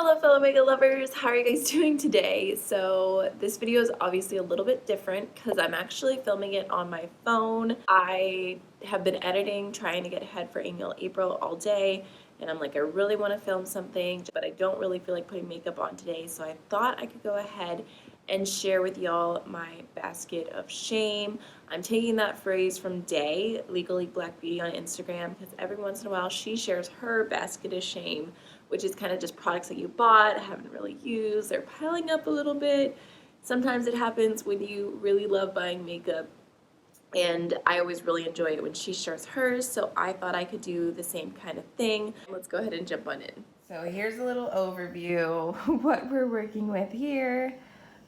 Hello fellow makeup lovers, how are you guys doing today? So this video is obviously a little bit different because I'm actually filming it on my phone. I have been editing, trying to get ahead for Annual April all day, and I'm like, I really want to film something, but I don't really feel like putting makeup on today, so I thought I could go ahead and share with y'all my basket of shame. I'm taking that phrase from Day, Legally Black Beauty on Instagram, because every once in a while she shares her basket of shame, which is kind of just products that you bought, haven't really used, they're piling up a little bit. Sometimes it happens when you really love buying makeup, and I always really enjoy it when she shares hers, so I thought I could do the same kind of thing. Let's go ahead and jump on in. So here's a little overview what we're working with here.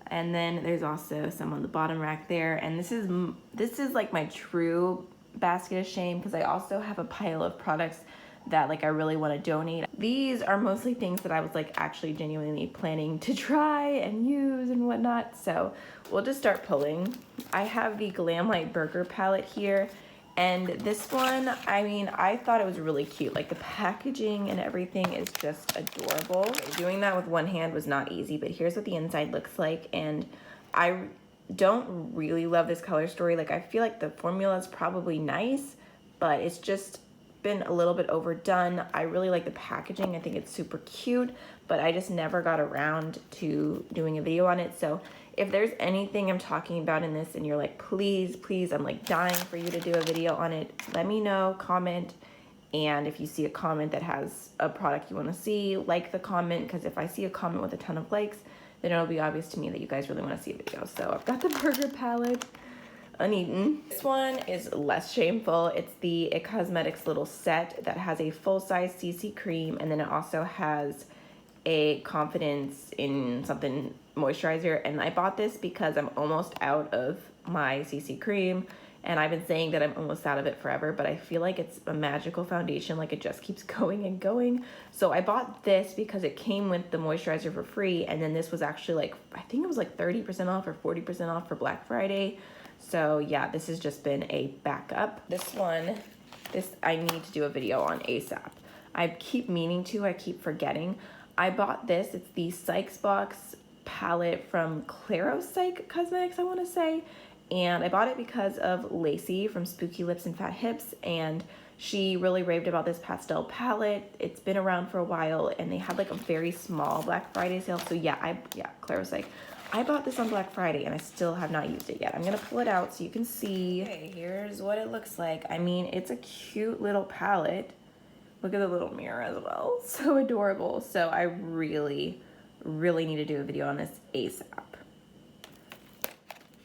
And then there's also some on the bottom rack there, and this is like my true basket of shame because I also have a pile of products that like I really want to donate. These are mostly things that I was like actually genuinely planning to try and use and whatnot, so we'll just start pulling. I have the Glamlight Burger palette here, and this one, I mean, I thought it was really cute. Like the packaging and everything is just adorable. Doing that with one hand was not easy, but here's what the inside looks like, and I don't really love this color story. Like I feel like the formula is probably nice, but it's just been a little bit overdone. I really like the packaging. I think it's super cute, but I just never got around to doing a video on it. So if there's anything I'm talking about in this and you're like, please, I'm like dying for you to do a video on it, let me know, comment. And if you see a comment that has a product you want to see, like the comment, because if I see a comment with a ton of likes, then it'll be obvious to me that you guys really want to see a video. So I've got the burger palette uneaten. This one is less shameful. It's the It Cosmetics little set that has a full-size CC cream, and then it also has a Confidence in something moisturizer. And I bought this because I'm almost out of my CC cream, and I've been saying that I'm almost out of it forever, but I feel like it's a magical foundation. Like it just keeps going and going. So I bought this because it came with the moisturizer for free, and then this was actually like, I think it was like 30% off or 40% off for Black Friday. So yeah, this has just been a backup. This I need to do a video on ASAP. I keep meaning to, I keep forgetting. I bought this, it's the Sykes Box palette from Claro-Psych Cosmetics, I wanna say. And I bought it because of Lacey from Spooky Lips and Fat Hips, and she really raved about this pastel palette. It's been around for a while, and they had like a very small Black Friday sale. So yeah, Claro-Psych. I bought this on Black Friday and I still have not used it yet. I'm gonna pull it out so you can see. Okay, here's what it looks like. I mean, it's a cute little palette. Look at the little mirror as well. So adorable. So I really need to do a video on this ASAP.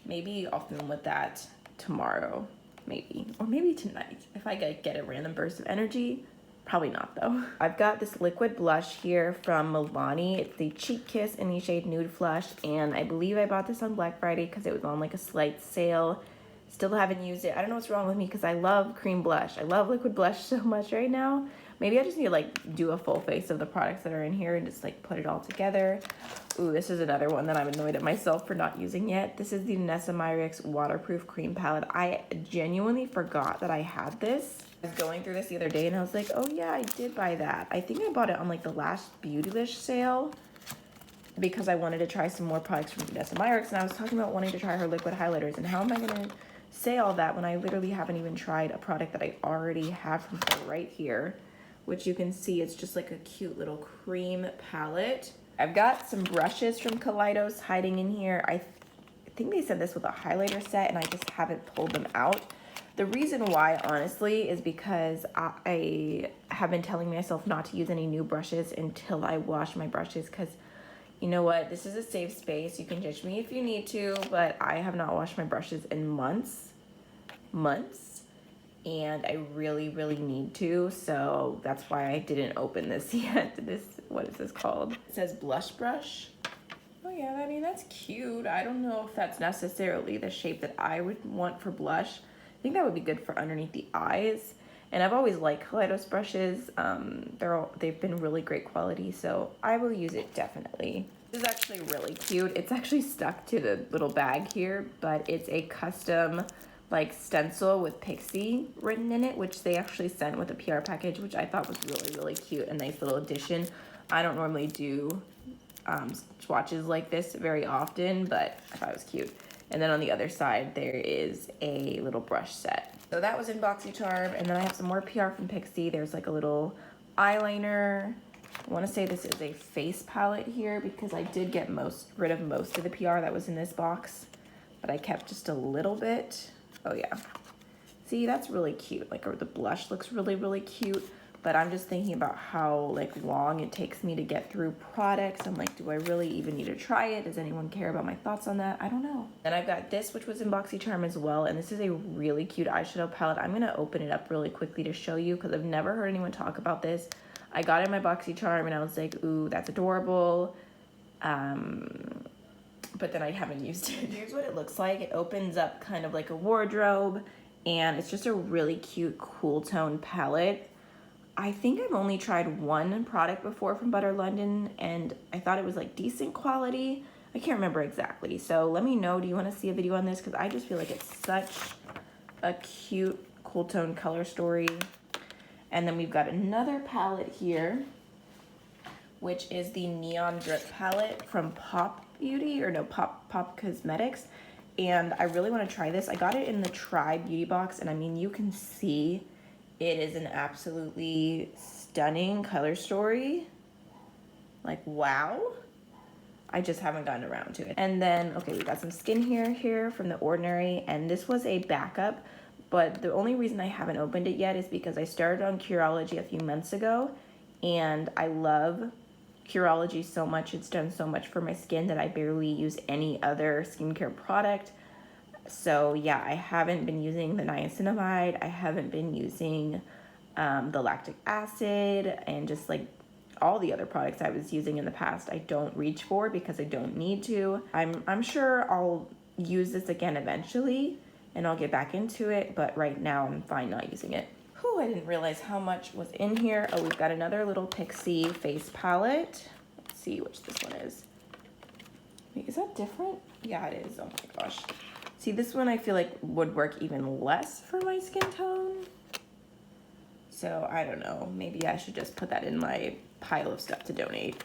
Maybe I'll film with that tomorrow, maybe. Or maybe tonight if I get a random burst of energy. Probably not though. I've got this liquid blush here from Milani. It's the Cheek Kiss in the shade Nude Flush, and I believe I bought this on Black Friday because it was on like a slight sale. Still haven't used it. I don't know what's wrong with me because I love cream blush. I love liquid blush so much right now. Maybe I just need to like do a full face of the products that are in here and just like put it all together. Ooh, this is another one that I'm annoyed at myself for not using yet. This is the Nessa Myrix Waterproof Cream Palette. I genuinely forgot that I had this. I was going through this the other day and I was like, oh yeah, I did buy that. I think I bought it on like the last Beautylish sale because I wanted to try some more products from Midas Palette, and I was talking about wanting to try her liquid highlighters, and how am I gonna say all that when I literally haven't even tried a product that I already have from her right here, which you can see it's just like a cute little cream palette. I've got some brushes from Kaleidos hiding in here. I think they said this was a highlighter set and I just haven't pulled them out. The reason why, honestly, is because I have been telling myself not to use any new brushes until I wash my brushes, because you know what? This is a safe space. You can judge me if you need to, but I have not washed my brushes in months, and I really need to, so that's why I didn't open this yet. What is this called? It says blush brush. Oh yeah, I mean, that's cute. I don't know if that's necessarily the shape that I would want for blush. I think that would be good for underneath the eyes. And I've always liked Kaleidos brushes. They've been really great quality, so I will use it definitely. This is actually really cute. It's actually stuck to the little bag here, but it's a custom like stencil with Pixie written in it, which they actually sent with a PR package, which I thought was really cute. A nice little addition. I don't normally do swatches like this very often, but I thought it was cute. And then on the other side, there is a little brush set. So that was in BoxyCharm, and then I have some more PR from Pixi. There's like a little eyeliner. I want to say this is a face palette here because I did get rid of most of the PR that was in this box, but I kept just a little bit. Oh yeah. See, that's really cute. Like, or the blush looks really, really cute. But I'm just thinking about how like long it takes me to get through products. I'm like, do I really even need to try it? Does anyone care about my thoughts on that? I don't know. Then I've got this, which was in BoxyCharm as well. And this is a really cute eyeshadow palette. I'm gonna open it up really quickly to show you because I've never heard anyone talk about this. I got it in my BoxyCharm and I was like, ooh, that's adorable. But then I haven't used it. Here's what it looks like. It opens up kind of like a wardrobe and it's just a really cute cool tone palette. I think I've only tried one product before from Butter London and I thought it was like decent quality. I can't remember exactly. So let me know, do you want to see a video on this? Because I just feel like it's such a cute cool tone color story. And then we've got another palette here, which is the Neon Drip palette from Pop Beauty, or no, Pop Cosmetics. And I really want to try this. I got it in the Try Beauty box, and I mean, you can see it is an absolutely stunning color story. Like, wow. I just haven't gotten around to it. And then, okay, we got some skincare here from The Ordinary, and this was a backup, but the only reason I haven't opened it yet is because I started on Curology a few months ago, and I love Curology so much. It's done so much for my skin that I barely use any other skincare product. So yeah, I haven't been using the niacinamide. I haven't been using the lactic acid and just like all the other products I was using in the past. I don't reach for because I don't need to. I'm sure I'll use this again eventually and I'll get back into it, but right now I'm fine not using it. Whew, I didn't realize how much was in here. Oh, we've got another little Pixi face palette. Let's see which this one is. Wait, is that different? Yeah, it is. Oh my gosh. See, this one I feel like would work even less for my skin tone. So I don't know, maybe I should just put that in my pile of stuff to donate.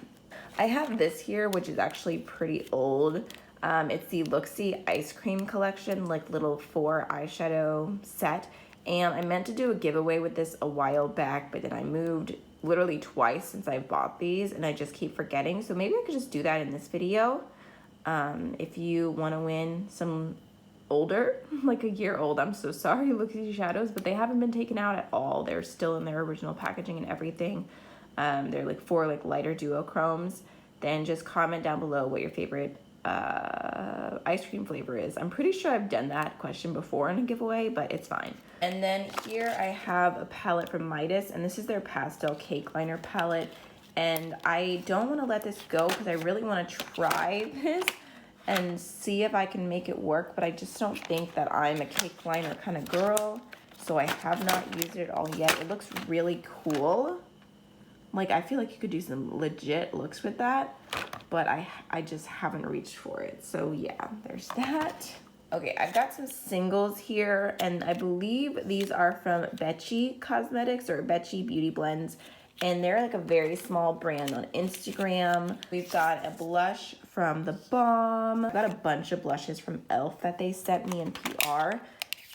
I have this here, which is actually pretty old. It's the Looksy Ice Cream Collection, like little 4 eyeshadow set. And I meant to do a giveaway with this a while back, but then I moved literally twice since I bought these and I just keep forgetting. So maybe I could just do that in this video. If you want to win some older, like a year old, I'm so sorry, Looksy shadows, but they haven't been taken out at all. They're still in their original packaging and everything. They're like 4 like lighter duochromes. Then just comment down below what your favorite ice cream flavor is. I'm pretty sure I've done that question before in a giveaway, but it's fine. And then here I have a palette from Midas, and this is their pastel cake liner palette. And I don't want to let this go because I really want to try this and see if I can make it work, but I just don't think that I'm a cake liner kind of girl, so I have not used it all yet. It looks really cool. Like, I feel like you could do some legit looks with that, but I just haven't reached for it. So yeah, there's that. Okay, I've got some singles here, and I believe these are from Betchy Cosmetics or Betchy Beauty Blends, and they're like a very small brand on Instagram. We've got a blush from The Balm. I've got a bunch of blushes from e.l.f. that they sent me in PR,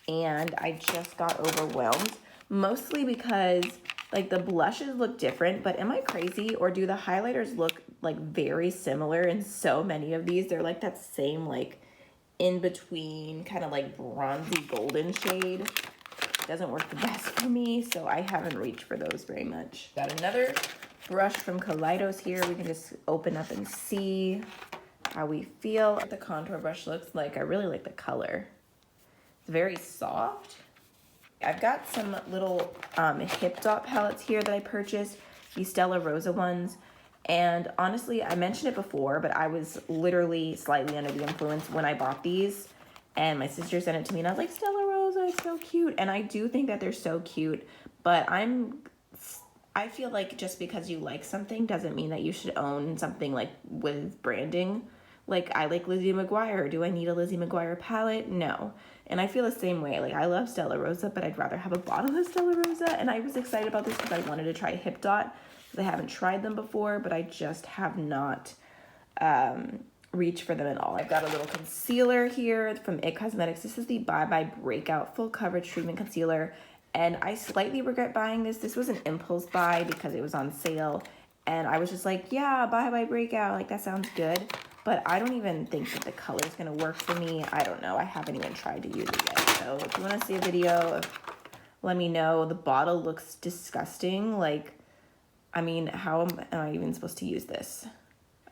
and I just got overwhelmed, mostly because like the blushes look different, but am I crazy, or do the highlighters look like very similar in so many of these? They're like that same like in between kind of like bronzy golden shade. Doesn't work the best for me, so I haven't reached for those very much. Got another brush from Kaleidos here. We can just open up and see how we feel. What the contour brush looks like. I really like the color. It's very soft. I've got some little hip dot palettes here that I purchased, the Stella Rosa ones. And honestly, I mentioned it before, but I was literally slightly under the influence when I bought these. And my sister sent it to me and I was like, Stella Rosa, it's so cute. And I do think that they're so cute, but I feel like just because you like something doesn't mean that you should own something like with branding. Like, I like Lizzie McGuire. Do I need a Lizzie McGuire palette? No. And I feel the same way. Like, I love Stella Rosa, but I'd rather have a bottle of Stella Rosa. And I was excited about this because I wanted to try Hip Dot. I haven't tried them before, but I just have not reached for them at all. I've got a little concealer here from IT Cosmetics. This is the Bye Bye Breakout Full Coverage Treatment Concealer, and I slightly regret buying this. This was an impulse buy because it was on sale, and I was just like, yeah, Bye Bye Breakout, like that sounds good, but I don't even think that the color is gonna work for me. I don't know. I haven't even tried to use it yet. So if you want to see a video, let me know. The bottle looks disgusting. Like, I mean, how am I even supposed to use this?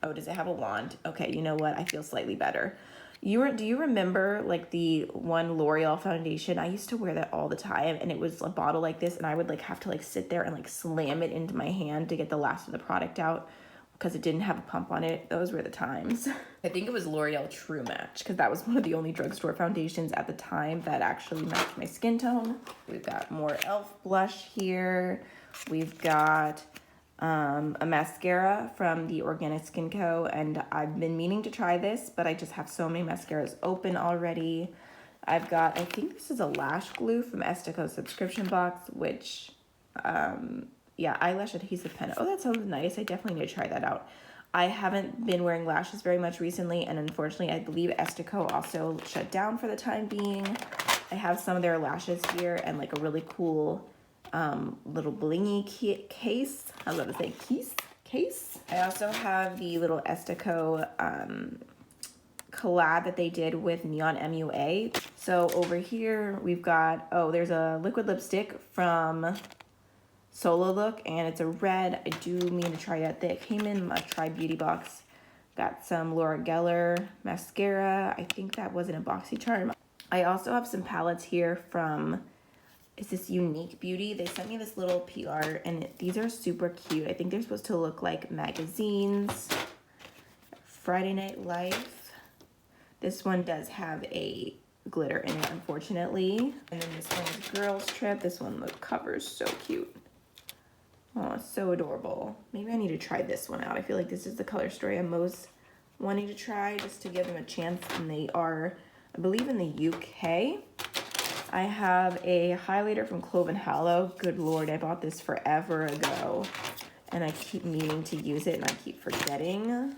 Oh, does it have a wand? Okay, you know what? I feel slightly better. Do you remember like the one L'Oreal foundation? I used to wear that all the time, and it was a bottle like this, and I would like have to like sit there and like slam it into my hand to get the last of the product out because it didn't have a pump on it. Those were the times. I think it was L'Oreal True Match because that was one of the only drugstore foundations at the time that actually matched my skin tone. We've got more e.l.f. blush here. We've got a mascara from the Organic Skin Co. And I've been meaning to try this, but I just have so many mascaras open already. I've got, I think this is a lash glue from Estico subscription box, which, yeah, eyelash adhesive pen. Oh, that sounds nice. I definitely need to try that out. I haven't been wearing lashes very much recently, and unfortunately, I believe Estico also shut down for the time being. I have some of their lashes here and like a really cool little blingy case. I was about to say case. I also have the little Estico collab that they did with Neon MUA. So over here we've got, oh, there's a liquid lipstick from Solo Look, and it's a red. I do mean to try that. That came in my Try Beauty box. Got some Laura Geller mascara. I think that was in a BoxyCharm. I also have some palettes here from, is this Unique Beauty? They sent me this little PR, and these are super cute. I think they're supposed to look like magazines. Friday Night Life. This one does have a glitter in it, unfortunately. And then this one is Girls Trip. This one, the cover is so cute. Oh, it's so adorable. Maybe I need to try this one out. I feel like this is the color story I'm most wanting to try, just to give them a chance. And they are, I believe, in the UK. I have a highlighter from Clove and Hallow. Good Lord, I bought this forever ago, and I keep meaning to use it, and I keep forgetting.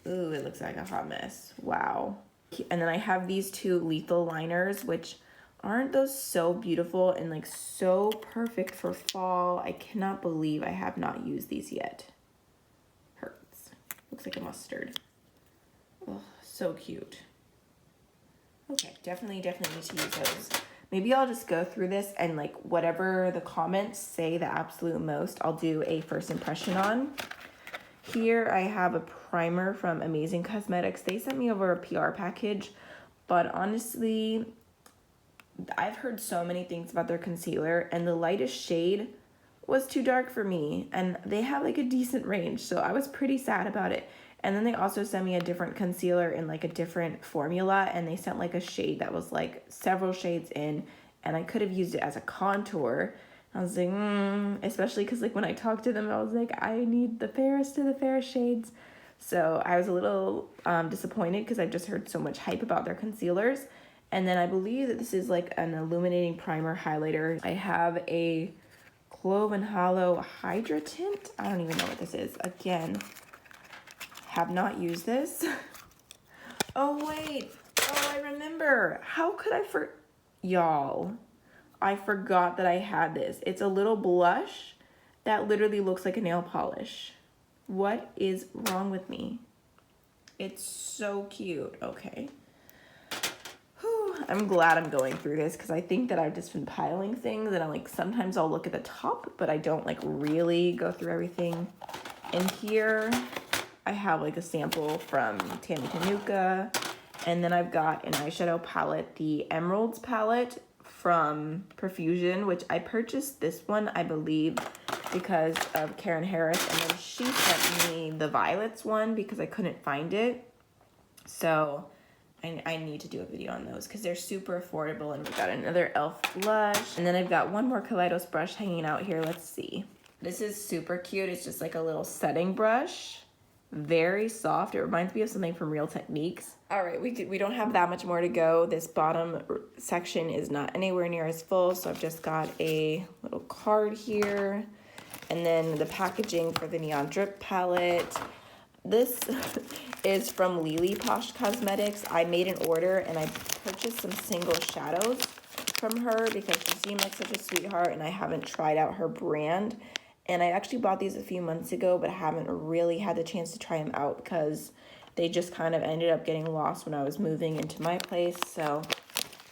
Ooh, it looks like a hot mess. Wow. And then I have these two lethal liners, which aren't those so beautiful and like so perfect for fall. I cannot believe I have not used these yet. Hurts. Looks like a mustard. Oh, so cute. Okay, definitely need to use those. Maybe I'll just go through this and like whatever the comments say the absolute most, I'll do a first impression on. Here I have a primer from Amazing Cosmetics. They sent me over a PR package, but honestly, I've heard so many things about their concealer, and the lightest shade was too dark for me, and they have like a decent range, so I was pretty sad about it. And then they also sent me a different concealer in like a different formula, and they sent like a shade that was like several shades in, and I could have used it as a contour. I was like, especially because like when I talked to them, I was like, I need the fairest of the fair shades. So I was a little disappointed because I've just heard so much hype about their concealers. And then I believe that this is like an illuminating primer highlighter. I have a Clove and Hollow Hydra Tint. I don't even know what this is. Again, have not used this. Oh wait, oh I remember. How could I y'all, I forgot that I had this. It's a little blush that literally looks like a nail polish. What is wrong with me? It's so cute. Okay. Whew, I'm glad I'm going through this because I think that I've just been piling things, and I'm like, sometimes I'll look at the top, but I don't like really go through everything. And here I have like a sample from Tammy Tanuka, and then I've got an eyeshadow palette, the Emeralds palette from Profusion, which I purchased this one, I believe, because of Karen Harris, and then she sent me the Violets one because I couldn't find it. So I need to do a video on those because they're super affordable. And we've got another e.l.f. blush, and then I've got one more Kaleidos brush hanging out here. Let's see. This is super cute. It's just like a little setting brush. Very soft. It reminds me of something from Real Techniques. All right, we don't have that much more to go. This bottom section is not anywhere near as full, so I've just got a little card here. And then the packaging for the Neon Drip palette. This is from Lily Posh Cosmetics. I made an order and I purchased some single shadows from her because she seemed like such a sweetheart, and I haven't tried out her brand. And I actually bought these a few months ago, but haven't really had the chance to try them out because they just kind of ended up getting lost when I was moving into my place. So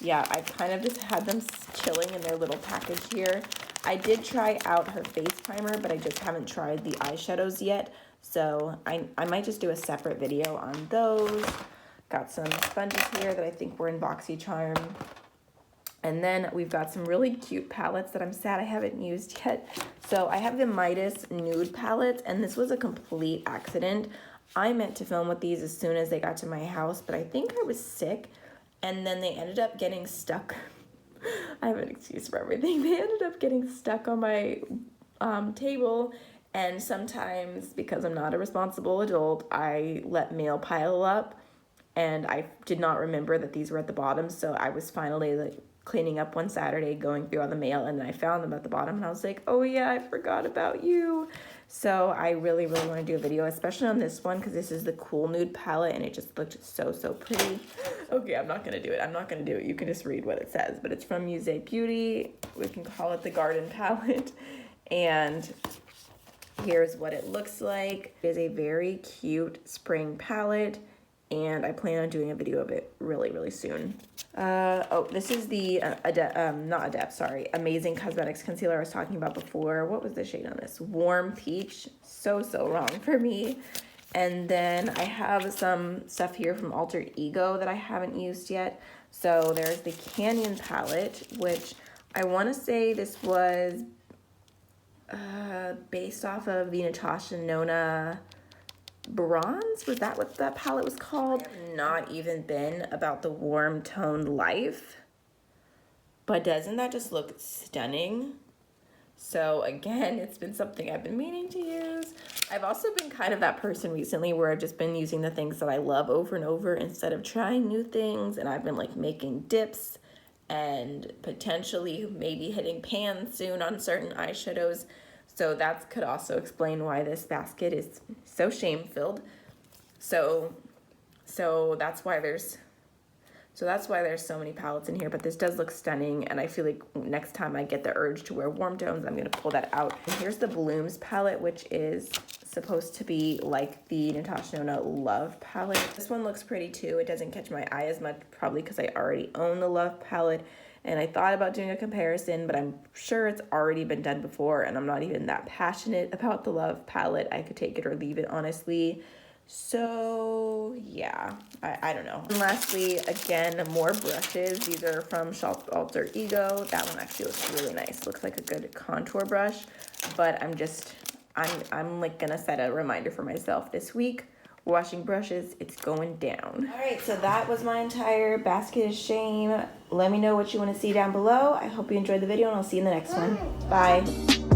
yeah, I kind of just had them chilling in their little package here. I did try out her face primer, but I just haven't tried the eyeshadows yet. So I might just do a separate video on those. Got some sponges here that I think were in BoxyCharm. And then we've got some really cute palettes that I'm sad I haven't used yet. So I have the Midas Nude palette, and this was a complete accident. I meant to film with these as soon as they got to my house, but I think I was sick, and then they ended up getting stuck. I have an excuse for everything. They ended up getting stuck on my table, and sometimes, because I'm not a responsible adult, I let mail pile up, and I did not remember that these were at the bottom, so I was finally like cleaning up one Saturday, going through all the mail, and then I found them at the bottom, and I was like, oh yeah, I forgot about you. So I really want to do a video, especially on this one, because this is the Cool Nude palette, and it just looked so pretty. Okay, I'm not going to do it. You can just read what it says, but it's from Muse Beauty. We can call it the Garden palette, and here's what it looks like. It is a very cute spring palette, and I plan on doing a video of it really soon. Oh, this is the Amazing Cosmetics concealer I was talking about before. What was the shade on this? Warm Peach. So wrong for me. And then I have some stuff here from Alter Ego that I haven't used yet. So there's the Canyon palette, which I want to say this was based off of the Natasha Nona Bronze. Was that what that palette was called? I have not even been about the warm toned Life, but doesn't that just look stunning? So again, it's been something I've been meaning to use. I've also been kind of that person recently where I've just been using the things that I love over and over instead of trying new things, and I've been like making dips and potentially maybe hitting pan soon on certain eyeshadows. So that could also explain why this basket is so shame-filled. So that's why there's so many palettes in here, but this does look stunning, and I feel like next time I get the urge to wear warm tones, I'm gonna pull that out. And here's the Blooms palette, which is supposed to be like the Natasha Nona Love palette. This one looks pretty too. It doesn't catch my eye as much, probably because I already own the Love palette. And I thought about doing a comparison, but I'm sure it's already been done before, and I'm not even that passionate about the Love palette. I could take it or leave it, honestly. So yeah, I don't know. And lastly, again, more brushes. These are from Alter Ego. That one actually looks really nice. Looks like a good contour brush, but I'm like gonna set a reminder for myself this week. Washing brushes, it's going down. All right, so that was my entire basket of shame. Let me know what you want to see down below. I hope you enjoyed the video, and I'll see you in the next one. Bye.